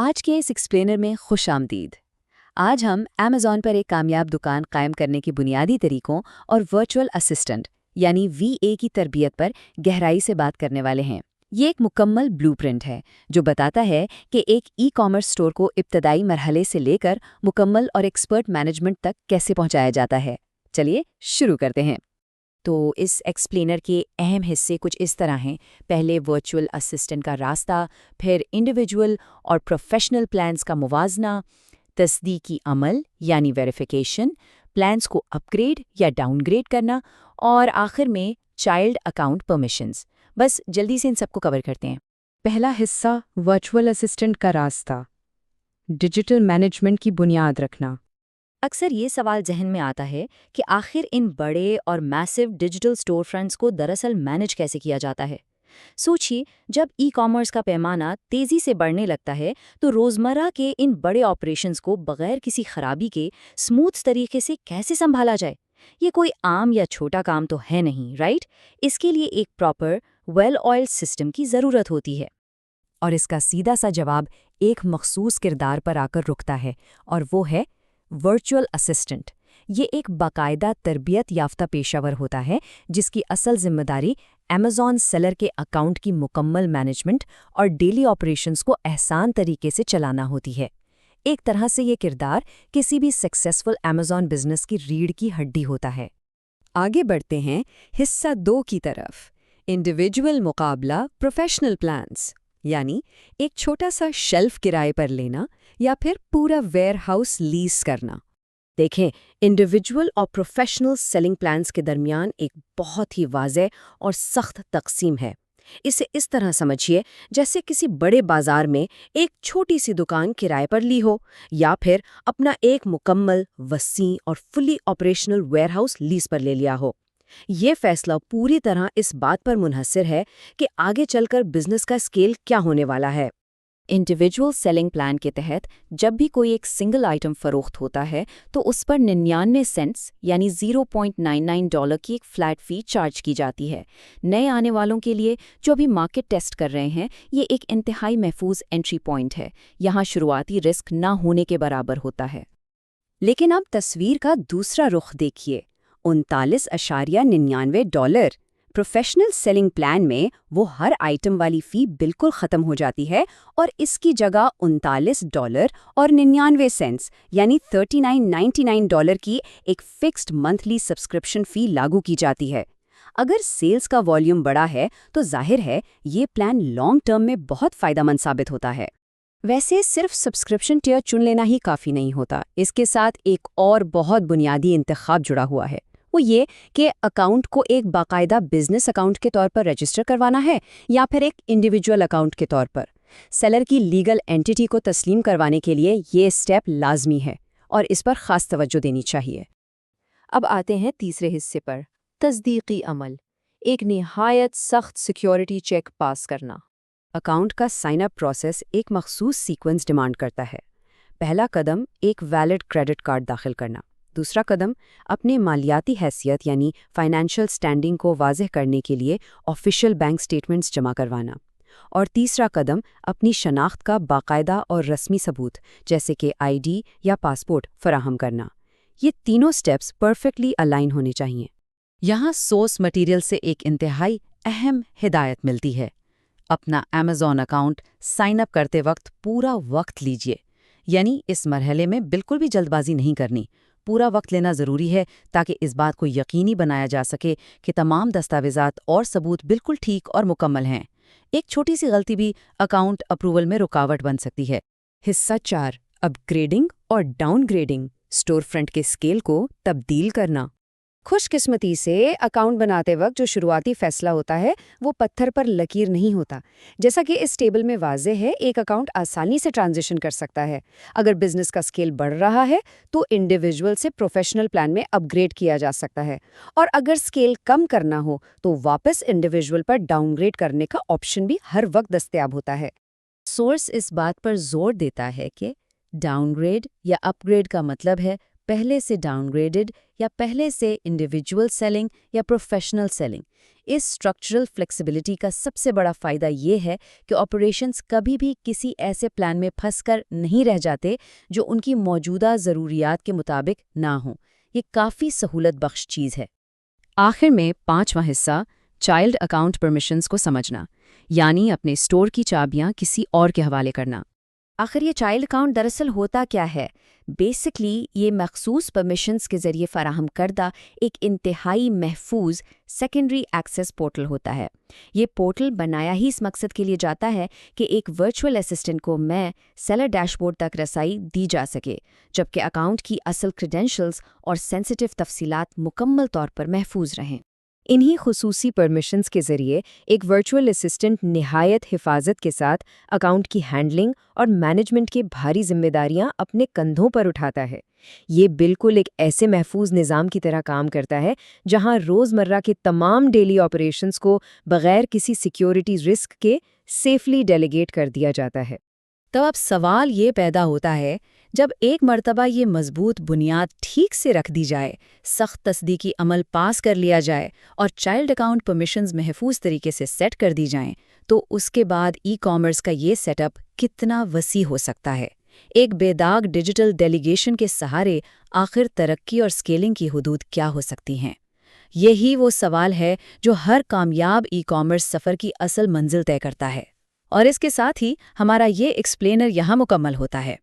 آج کے اس ایکسپلینر میں خوش آمدید۔ آج ہم Amazon پر ایک کامیاب دکان قائم کرنے کے بنیادی طریقوں اور ورچوئل اسسٹنٹ یعنی VA کی تربیت پر گہرائی سے بات کرنے والے ہیں۔ یہ ایک مکمل بلو پرنٹ ہے جو بتاتا ہے کہ ایک ای کامرس اسٹور کو ابتدائی مرحلے سے لے کر مکمل اور ایکسپرٹ مینجمنٹ تک کیسے پہنچایا جاتا ہے۔ چلیے شروع کرتے ہیں۔ تو اس ایکسپلینر کے اہم حصے کچھ اس طرح ہیں۔ پہلے ورچوئل اسسٹنٹ کا راستہ، پھر انڈیویجول اور پروفیشنل پلانز کا موازنہ، تصدیقی عمل یعنی ویریفیکیشن، پلانز کو اپ گریڈ یا ڈاؤن گریڈ کرنا، اور آخر میں چائلڈ اکاؤنٹ پرمیشنز۔ بس جلدی سے ان سب کو کور کرتے ہیں۔ پہلا حصہ ورچوئل اسسٹنٹ کا راستہ، ڈیجیٹل مینجمنٹ کی بنیاد رکھنا۔ اکثر یہ سوال ذہن میں آتا ہے کہ آخر ان بڑے اور میسو ڈیجیٹل اسٹور فرنٹس کو دراصل مینج کیسے کیا جاتا ہے۔ سوچیے، جب ای کامرس کا پیمانہ تیزی سے بڑھنے لگتا ہے تو روزمرہ کے ان بڑے آپریشنز کو بغیر کسی خرابی کے اسموتھ طریقے سے کیسے سنبھالا جائے؟ یہ کوئی عام یا چھوٹا کام تو ہے نہیں، رائٹ؟ اس کے لیے ایک پراپر ویل آئلڈ سسٹم کی ضرورت ہوتی ہے۔ اور اس کا سیدھا سا جواب ایک مخصوص کردار پر آ کر رکتا ہے، اور وہ ہے ورچوئل اسسٹنٹ۔ یہ ایک باقاعدہ تربیت یافتہ پیشہ ور ہوتا ہے جس کی اصل ذمہ داری Amazon سیلر کے اکاؤنٹ کی مکمل مینجمنٹ اور ڈیلی آپریشنز کو احسان طریقے سے چلانا ہوتی ہے۔ ایک طرح سے یہ کردار کسی بھی سکسیسفل Amazon بزنس کی ریڑھ کی ہڈی ہوتا ہے۔ آگے بڑھتے ہیں حصہ 2 کی طرف، انڈیویجول مقابلہ پروفیشنل پلانز، یعنی ایک چھوٹا سا شیلف کرائے پر لینا یا پھر پورا ویئر ہاؤس لیز کرنا۔ دیکھیں، انڈیویجول اور پروفیشنل سیلنگ پلانز کے درمیان ایک بہت ہی واضح اور سخت تقسیم ہے۔ اسے اس طرح سمجھیے جیسے کسی بڑے بازار میں ایک چھوٹی سی دکان کرائے پر لی ہو، یا پھر اپنا ایک مکمل، وسیع اور فلی آپریشنل ویئر ہاؤس لیز پر لے لیا ہو۔ یہ فیصلہ پوری طرح اس بات پر منحصر ہے کہ آگے چل کر بزنس کا اسکیل کیا ہونے والا ہے۔ انڈیویجول سیلنگ پلان کے تحت جب بھی کوئی ایک سنگل آئٹم فروخت ہوتا ہے تو اس پر 99 سینٹس یعنی $0.99 کی ایک فلیٹ فی چارج کی جاتی ہے۔ نئے آنے والوں کے لیے جو بھی مارکیٹ ٹیسٹ کر رہے ہیں، یہ ایک انتہائی محفوظ انٹری پوائنٹ ہے۔ یہاں شروعاتی رسک نہ ہونے کے برابر ہوتا ہے۔ لیکن اب تصویر کا دوسرا رخ دیکھیے، $39.99۔ پروفیشنل سیلنگ پلان میں وہ ہر آئٹم والی فی بالکل ختم ہو جاتی ہے اور اس کی جگہ $39.99 یعنی $39.99 کی ایک فکسڈ منتھلی سبسکرپشن فی لاگو کی جاتی ہے۔ اگر سیلز کا والیوم بڑا ہے تو ظاہر ہے یہ پلان لانگ ٹرم میں بہت فائدہ مند ثابت ہوتا ہے۔ ویسے صرف سبسکرپشن ٹیئر چن لینا ہی کافی نہیں ہوتا، اس کے ساتھ ایک اور بہت بنیادی انتخاب جڑا ہوا ہے۔ وہ یہ کہ اکاؤنٹ کو ایک باقاعدہ بزنس اکاؤنٹ کے طور پر رجسٹر کروانا ہے یا پھر ایک انڈیویجول اکاؤنٹ کے طور پر۔ سیلر کی لیگل اینٹیٹی کو تسلیم کروانے کے لیے یہ اسٹیپ لازمی ہے اور اس پر خاص توجہ دینی چاہیے۔ اب آتے ہیں تیسرے حصے پر، تصدیقی عمل، ایک نہایت سخت سیکیورٹی چیک پاس کرنا۔ اکاؤنٹ کا سائن اپ پروسیس ایک مخصوص سیکوینس ڈیمانڈ کرتا ہے۔ پہلا قدم ایک ویلڈ کریڈٹ کارڈ داخل کرنا۔ دوسرا قدم اپنے مالیاتی حیثیت یعنی فائنینشل سٹینڈنگ کو واضح کرنے کے لیے آفیشیل بینک سٹیٹمنٹس جمع کروانا۔ اور تیسرا قدم اپنی شناخت کا باقاعدہ اور رسمی ثبوت جیسے کہ ID یا پاسپورٹ فراہم کرنا۔ یہ تینوں سٹیپس پرفیکٹلی الائن ہونے چاہیے۔ یہاں سورس مٹیریل سے ایک انتہائی اہم ہدایت ملتی ہے۔ اپنا Amazon اکاؤنٹ سائن اپ کرتے وقت پورا وقت لیجیے، یعنی اس مرحلے میں بالکل بھی جلد بازی نہیں کرنی۔ پورا وقت لینا ضروری ہے تاکہ اس بات کو یقینی بنایا جا سکے کہ تمام دستاویزات اور ثبوت بالکل ٹھیک اور مکمل ہیں۔ ایک چھوٹی سی غلطی بھی اکاؤنٹ اپروول میں رکاوٹ بن سکتی ہے۔ حصہ 4، اپ گریڈنگ اور ڈاؤن گریڈنگ، اسٹور فرنٹ کے اسکیل کو تبدیل کرنا۔ خوش قسمتی سے اکاؤنٹ بناتے وقت جو شروعاتی فیصلہ ہوتا ہے وہ پتھر پر لکیر نہیں ہوتا۔ جیسا کہ اس ٹیبل میں واضح ہے، ایک اکاؤنٹ آسانی سے ٹرانزیشن کر سکتا ہے۔ اگر بزنس کا اسکیل بڑھ رہا ہے تو انڈیویجول سے پروفیشنل پلان میں اپ گریڈ کیا جا سکتا ہے، اور اگر اسکیل کم کرنا ہو تو واپس انڈیویجول پر ڈاؤن گریڈ کرنے کا آپشن بھی ہر وقت دستیاب ہوتا ہے۔ سورس اس بات پر زور دیتا ہے کہ ڈاؤن گریڈ یا اپ گریڈ کا مطلب ہے پہلے سے ڈاؤن گریڈڈ یا پہلے سے انڈیویجول سیلنگ یا پروفیشنل سیلنگ۔ اس اسٹرکچرل فلیکسیبلٹی کا سب سے بڑا فائدہ یہ ہے کہ آپریشنز کبھی بھی کسی ایسے پلان میں پھنس کر نہیں رہ جاتے جو ان کی موجودہ ضروریات کے مطابق نہ ہوں۔ یہ کافی سہولت بخش چیز ہے۔ آخر میں 5واں حصہ چائلڈ اکاؤنٹ پرمیشنز کو سمجھنا، یعنی اپنے اسٹور کی چابیاں کسی اور کے حوالے کرنا۔ آخر یہ چائلڈ اکاؤنٹ دراصل ہوتا کیا ہے؟ بیسکلی یہ مخصوص پرمیشنز کے ذریعے فراہم کردہ ایک انتہائی محفوظ سیکنڈری ایکسیس پورٹل ہوتا ہے۔ یہ پورٹل بنایا ہی اس مقصد کے لیے جاتا ہے کہ ایک ورچوئل اسسٹنٹ کو سیلر ڈیش بورڈ تک رسائی دی جا سکے، جبکہ اکاؤنٹ کی اصل کریڈینشلز اور سینسٹیو تفصیلات مکمل طور پر محفوظ رہیں۔ انہی خصوصی پرمیشنز کے ذریعے ایک ورچوئل اسسٹنٹ نہایت حفاظت کے ساتھ اکاؤنٹ کی ہینڈلنگ اور مینجمنٹ کی بھاری ذمہ داریاں اپنے کندھوں پر اٹھاتا ہے۔ یہ بالکل ایک ایسے محفوظ نظام کی طرح کام کرتا ہے جہاں روزمرہ کے تمام ڈیلی آپریشنز کو بغیر کسی سیکیورٹی رسک کے سیفلی ڈیلیگیٹ کر دیا جاتا ہے۔ تو اب سوال یہ پیدا ہوتا ہے، جب ایک مرتبہ یہ مضبوط بنیاد ٹھیک سے رکھ دی جائے، سخت تصدیقی عمل پاس کر لیا جائے اور چائلڈ اکاؤنٹ پرمیشنز محفوظ طریقے سے سیٹ کر دی جائیں، تو اس کے بعد ای کامرس کا یہ سیٹ اپ کتنا وسیع ہو سکتا ہے؟ ایک بے داغ ڈیجیٹل ڈیلیگیشن کے سہارے آخر ترقی اور سکیلنگ کی حدود کیا ہو سکتی ہیں؟ یہی وہ سوال ہے جو ہر کامیاب ای کامرس سفر کی اصل منزل طے کرتا ہے۔ اور اس کے ساتھ ہی ہمارا یہ ایکسپلینر یہاں مکمل ہوتا ہے۔